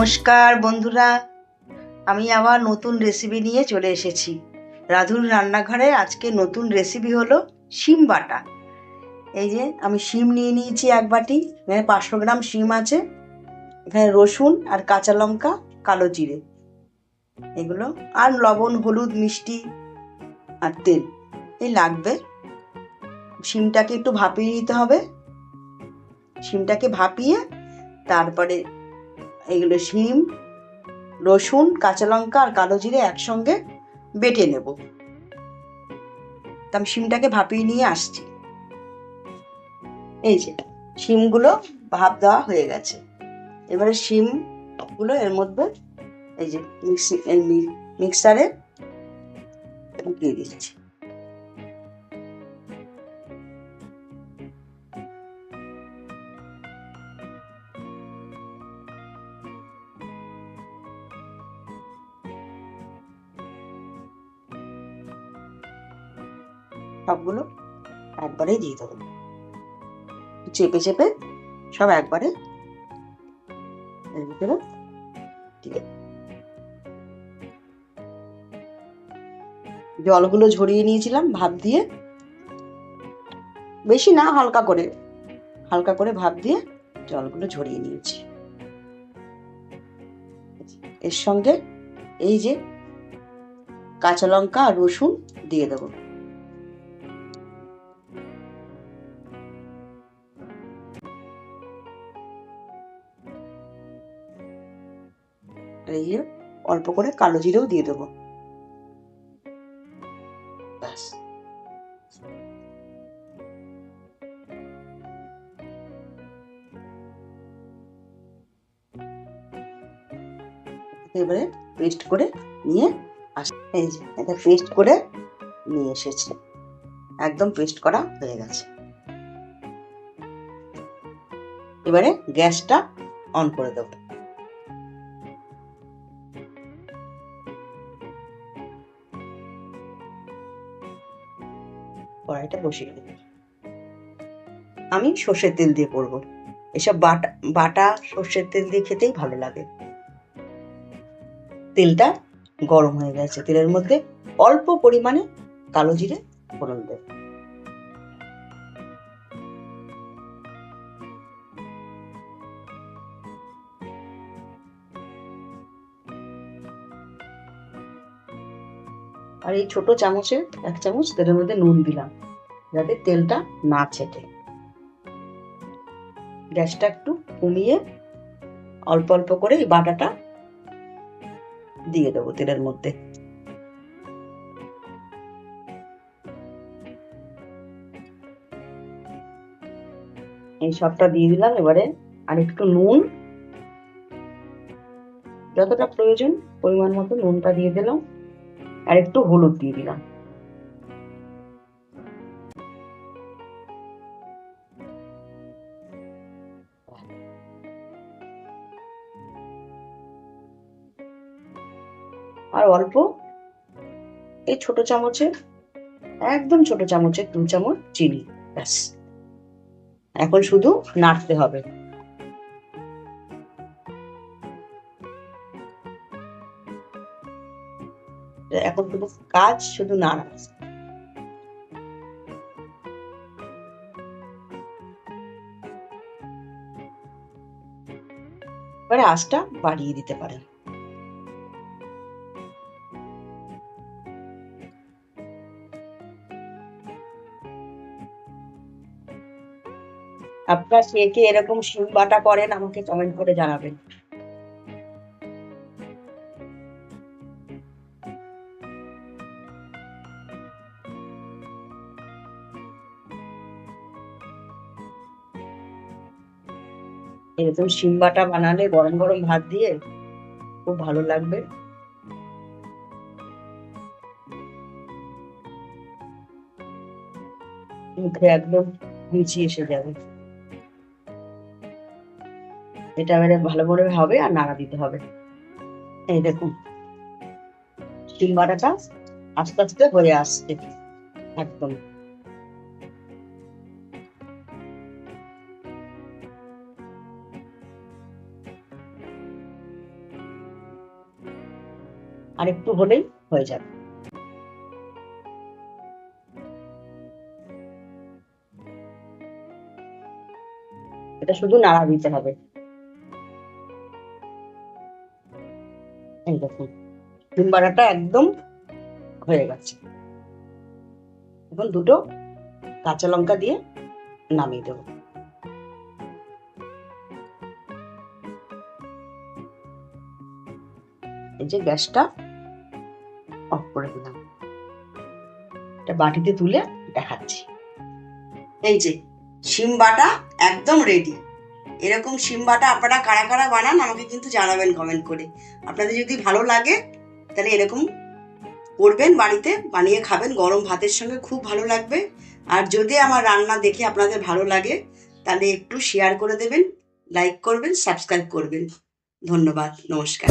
নমস্কার বন্ধুরা, আমি আবার নতুন রেসিপি নিয়ে চলে এসেছি। রাধুর রান্নাঘরে আজকে নতুন রেসিপি হলো শিম বাটা। এই যে আমি শিম নিয়ে নিয়েছি এক বাটি, এখানে 500 গ্রাম শিম আছে, এখানে রসুন আর কাঁচা লঙ্কা, কালো জিরে এগুলো, আর লবণ, হলুদ, মিষ্টি আর তেল এই লাগবে। শিমটাকে একটু ভাপিয়ে নিতে হবে। শিমটাকে ভাপিয়ে তারপরে এগুলো শিম, রসুন, কাঁচা লঙ্কা আর কালো জিরে একসঙ্গে বেটে নেব। আমি শিমটাকে ভাপিয়ে নিয়ে আসছি। এই যে শিমগুলো ভাপ দেওয়া হয়ে গেছে। এবারে শিমগুলো এর মধ্যে এই যে মিক্সারে ঢুকিয়ে দিচ্ছি। সবগুলো একবারেই দিয়ে দেবো, চেপে চেপে সব একবারে এর ভিতরে দিয়ে জলগুলো ঝরিয়ে নিয়েছিলাম ভাপ দিয়ে, বেশি না, হালকা করে ভাপ দিয়ে জলগুলো ঝরিয়ে নিয়েছি। এর সঙ্গে এই যে কাঁচা লঙ্কা আর রসুন দিয়ে দেবো। আর এই যে অল্প করে কালো জিরেও দিয়ে দেবো। ব্যাস, এবারে পেস্ট করে নিয়ে এই যে এটা পেস্ট করে নিয়ে এসেছি, একদম পেস্ট করা হয়ে গেছে। এবারে গ্যাসটা অন করে দেব। কড়াইটা বসিয়ে দেব। আমি সর্ষের তেল দিয়ে করব। এসব বাটা সর্ষের তেল দিয়ে খেতেই ভালো লাগে। তেলটা গরম হয়ে গেছে, তেলের মধ্যে অল্প পরিমাণে কালো জিরে ফোড়ন দেব। আর এই ছোট চামচে 1 চামচ তেলের মধ্যে নুন দিলাম, যাতে তেলটা না ছেটে। গ্যাসটা একটু কমিয়ে অল্প অল্প করে এই বাটাটা দিয়ে দেবো তেলের মধ্যে। এই সবটা দিয়ে দিলাম। এবারে আর একটু নুন, যতটা প্রয়োজন পরিমাণ মতো নুনটা দিয়ে দিলাম, আর একটু হলুদ দিয়ে দিলাম। আর অল্প এই ছোট চামচের, একদম ছোট চামচের 2 চামচ চিনি। ব্যাস, এখন শুধু নাড়তে হবে। এখন শুধু কাজ শুধু নাড়া। এবারে আঁচটা বাড়িয়ে দিতে পারেন। আপনারা কে কে এরকম শিম বাটা করেন আমাকে কমেন্ট করে জানাবেন। এরকম শিম বাটা বানালে গরম গরম ভাত দিয়ে খুব ভালো লাগবে। মুখে একদম রুচি এসে যাবে। এটা এবারে ভালো করে হবে আর নাড়া দিতে হবে। এই দেখুন শিম বাটাটা আস্তে আস্তে হয়ে আসছে একদম। আর একটু হলেই হয়ে যাবে। এটা শুধু নাড়া দিতে হবে। এই দেখুন ডিম বাটাটা একদম হয়ে গেছে। এখন দুটো কাঁচা লঙ্কা দিয়ে নামিয়ে দেবো। এই যে গ্যাসটা অফ করে দিলাম। এটা বাটিতে তুলে দেখাচ্ছি। এই যে শিম বাটা একদম রেডি। এরকম শিম বাটা আপনারা কারা কারা বানান আমাকে কিন্তু জানাবেন কমেন্ট করে। আপনাদের যদি ভালো লাগে তাহলে এরকম করবেন, বাড়িতে বানিয়ে খাবেন, গরম ভাতের সঙ্গে খুব ভালো লাগবে। আর যদি আমার রান্না দেখে আপনাদের ভালো লাগে তাহলে একটু শেয়ার করে দেবেন, লাইক করবেন, সাবস্ক্রাইব করবেন। ধন্যবাদ, নমস্কার।